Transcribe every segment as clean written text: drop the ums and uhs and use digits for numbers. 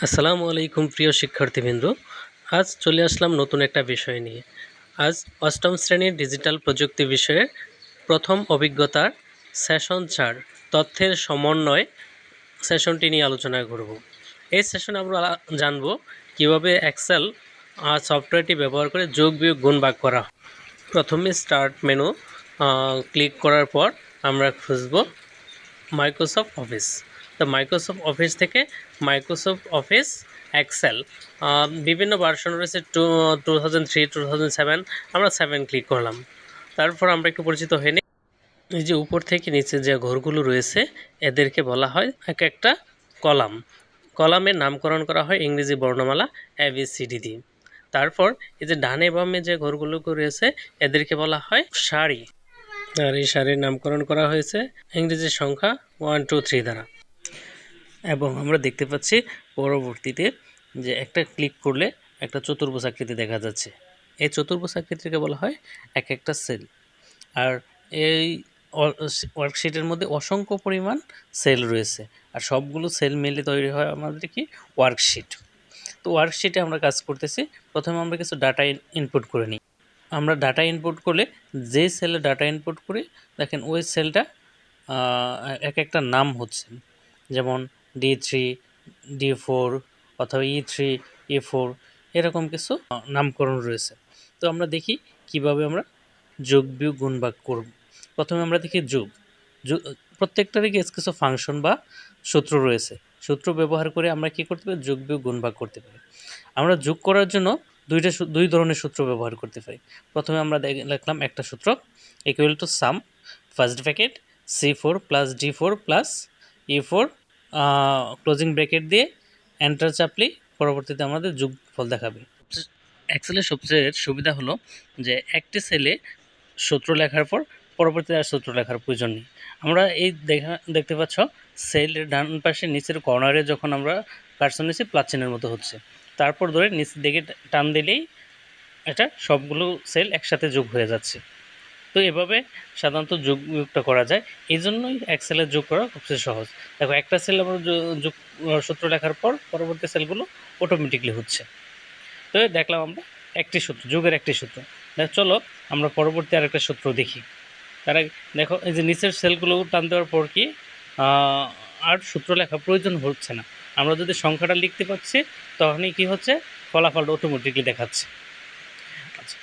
আসসালামু আলাইকুম প্রিয় শিক্ষার্থীবৃন্দ। আজ চলে আসলাম নতুন একটা বিষয় নিয়ে। আজ অষ্টম শ্রেণীর ডিজিটাল প্রযুক্তি বিষয়ে প্রথম অভিজ্ঞতার সেশন 4 তথ্যের সমন্বয় সেশনটি নিয়ে আলোচনা করব। এই সেশনে আমরা জানব কিভাবে এক্সেল সফটওয়্যারটি ব্যবহার করে যোগ বিয়োগ গুণ ভাগ করা হয়। প্রথমে স্টার্ট মেনু ক্লিক করার পর আমরা খুঁজব মাইক্রোসফট অফিস। তো মাইক্রোসফট অফিস থেকে মাইক্রোসফট অফিস এক্সেল বিভিন্ন ভার্সন রয়েছে 2003, 2007। আমরা 7 ক্লিক করলাম। তারপর আমরা একটু পরিচিত হয়ে নিই। এই যে উপর থেকে নিচে যে ঘরগুলো রয়েছে এদেরকে বলা হয় এক একটা কলাম। কলামের নামকরণ করা হয় ইংরেজি বর্ণমালা ABCD দিয়ে। তারপর এই যে ডানে বামে যে ঘরগুলো রয়েছে এদেরকে বলা হয় সারি। আর এই সারির নামকরণ করা হয়েছে ইংরেজি সংখ্যা 1, 2, 3 দ্বারা। এবং আমরা দেখতে পাচ্ছি পরবর্তীতে যে একটা ক্লিক করলে একটা চতুর্ভুজ আকৃতি দেখা যাচ্ছে। এই চতুর্ভুজ আকৃতিকে বলা হয় এক একটা সেল। আর এই ওয়ার্কশিটের মধ্যে অসংখ্য পরিমাণ সেল রয়েছে, আর সবগুলো সেল মিলে তৈরি হয় আমাদের কি ওয়ার্কশিট। তো ওয়ার্কশিটে আমরা কাজ করতেছি। প্রথমে আমরা কিছু ডাটা ইনপুট করে নিই। আমরা ডাটা ইনপুট করলে যে সেলে ডাটা ইনপুট করি দেখেন ওই সেলটা এক একটা নাম হচ্ছে, যেমন D3, D4 অথবা E3, E4 এরকম কিছু নামকরণ রয়েছে। তো আমরা দেখি কিভাবে আমরা যোগ বিয়োগ গুণ ভাগ করব। প্রথমে আমরা দেখি যোগ। প্রত্যেকটারই কিছু ফাংশন বা সূত্র রয়েছে। সূত্র ব্যবহার করে আমরা কি করতে পারি, যোগ বিয়োগ গুণ ভাগ করতে পারি। আমরা যোগ করার জন্য দুই ধরনের সূত্র ব্যবহার করতে পারি। প্রথমে আমরা লিখলাম একটা সূত্র equal to some first bracket C4 plus D4 plus E4 closing bracket দিয়ে এন্টার চাপলেই পরবর্তীতে আমাদের যোগফল দেখাবে। এক্সেলের সবচেয়ে সুবিধা হলো যে একটি সেলে সূত্র লেখার পর পরবর্তীতে আর সূত্র লেখার প্রয়োজন নেই। আমরা এই দেখতে পাচ্ছ সেলের ডান পাশে নিচের কর্নারে যখন আমরা কার্সর নিচে প্লাস চিহ্নের মতো হচ্ছে, তারপর ধরে নিচের দিকে টান দিলেই এটা সবগুলো সেল একসাথে যোগ হয়ে যাচ্ছে। তো এভাবে সাধারণত যোগটা করা যায়। এই জন্যই এক্সেলে যোগ করা সবচেয়ে সহজ। দেখো একটা সেল আমরা যোগ সূত্র লেখার পর পরবর্তী সেলগুলো অটোমেটিকলি হচ্ছে। তো দেখলাম আমরা একটি সূত্র, যোগের একটি সূত্র। চলো আমরা পরবর্তী আরেকটা সূত্র দেখি। তার আগে দেখো এই যে নিচের সেলগুলো টান দেওয়ার পর কি আর সূত্র লেখা প্রয়োজন হচ্ছে না। আমরা যদি সংখ্যাটা লিখতে পারছি তখনই কি হচ্ছে, ফলাফলটা অটোমেটিকলি দেখাচ্ছে। আচ্ছা,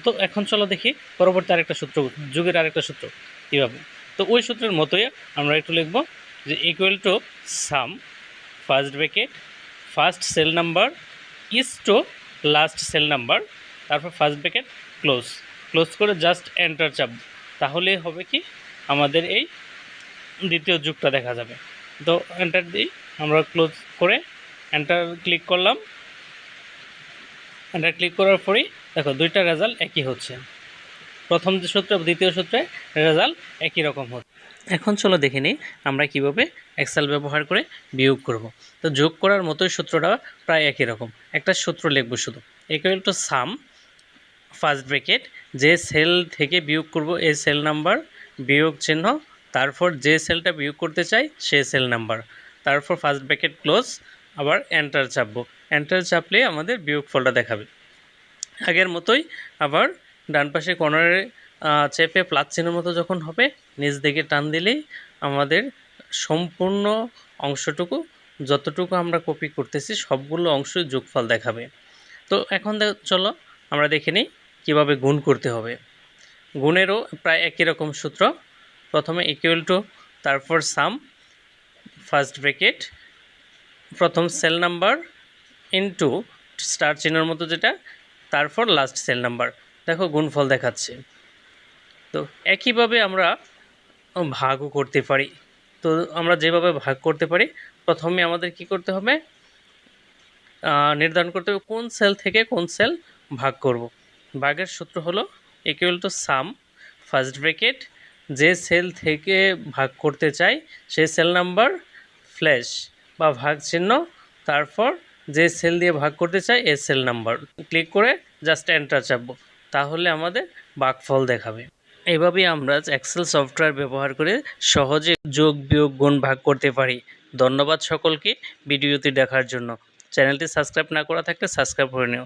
তো এখন চলো দেখি পরবর্তী আরেকটা সূত্র, যোগের আরেকটা সূত্র কীভাবে। তো ওই সূত্রের মতোই আমরা একটু লিখব যে equal to some first bracket first cell number is to last cell number, তারপর ফার্স্ট ব্র্যাকেট ক্লোজ করে জাস্ট এন্টার চাপ, তাহলে হবে কি আমাদের এই দ্বিতীয় যুগটা দেখা যাবে। তো এন্টার দিই, আমরা ক্লোজ করে এন্টার ক্লিক করলাম। এন্টার ক্লিক করার পরেই দেখো দুইটা রেজাল্ট একই হচ্ছে। প্রথম যে সূত্র দ্বিতীয় সূত্রে রেজাল্ট একই রকম হচ্ছে। এখন চলো দেখে নিই আমরা কিভাবে এক্সেল ব্যবহার করে বিয়োগ করব। তো যোগ করার মতোই সূত্রটা প্রায় একই রকম। একটা সূত্র লিখব শুধু equal to some first bracket যে সেল থেকে বিয়োগ করব এই সেল নাম্বার বিয়োগ চিহ্ন, তারপর যে সেলটা বিয়োগ করতে চাই সেই সেল নাম্বার, তারপর ফার্স্ট ব্র্যাকেট ক্লোজ, আবার এন্টার চাপবো। এন্টার চাপলে আমাদের বিয়োগ ফলটা দেখাবে। আগের মতোই আবার ডান পাশে কর্নারে চেপে প্লাস চিহ্নের মতো যখন হবে নিচ দিকে টান দিলেই আমাদের সম্পূর্ণ অংশটুকু যতটুকু আমরা কপি করতেছি সবগুলো অংশই যোগফল দেখাবে। তো এখন চলো আমরা দেখে নিই কীভাবে গুণ করতে হবে। গুণেরও প্রায় একই রকম সূত্র। প্রথমে ইকুয়াল টু, তারপর সাম ফার্স্ট ব্র্যাকেট প্রথম সেল নাম্বার ইনটু স্টার চিহ্নের মতো যেটা, তারপর লাস্ট সেল নাম্বার। দেখো গুণফল দেখাচ্ছে। তো একইভাবে আমরা ভাগও করতে পারি। তো আমরা যেভাবে ভাগ করতে পারি, প্রথমে আমাদের কি করতে হবে, নির্ধারণ করতে হবে কোন সেল থেকে কোন সেল ভাগ করব। ভাগের সূত্র হলো equal to some first bracket যে সেল থেকে ভাগ করতে চাই সেই সেল নাম্বার ফ্ল্যাশ বা ভাগ চিহ্ন, তারপর যে সেল দিয়ে ভাগ করতে চাই এই সেল নাম্বার ক্লিক করে জাস্ট এন্টার চাপবো, তাহলে আমাদের ভাগফল দেখাবে। এভাবেই আমরা এক্সেল সফটওয়্যার ব্যবহার করে সহজে যোগ বিয়োগ গুণ ভাগ করতে পারি। ধন্যবাদ সকলকে ভিডিওটি দেখার জন্য। চ্যানেলটি সাবস্ক্রাইব না করা থাকলে সাবস্ক্রাইব করে নিও।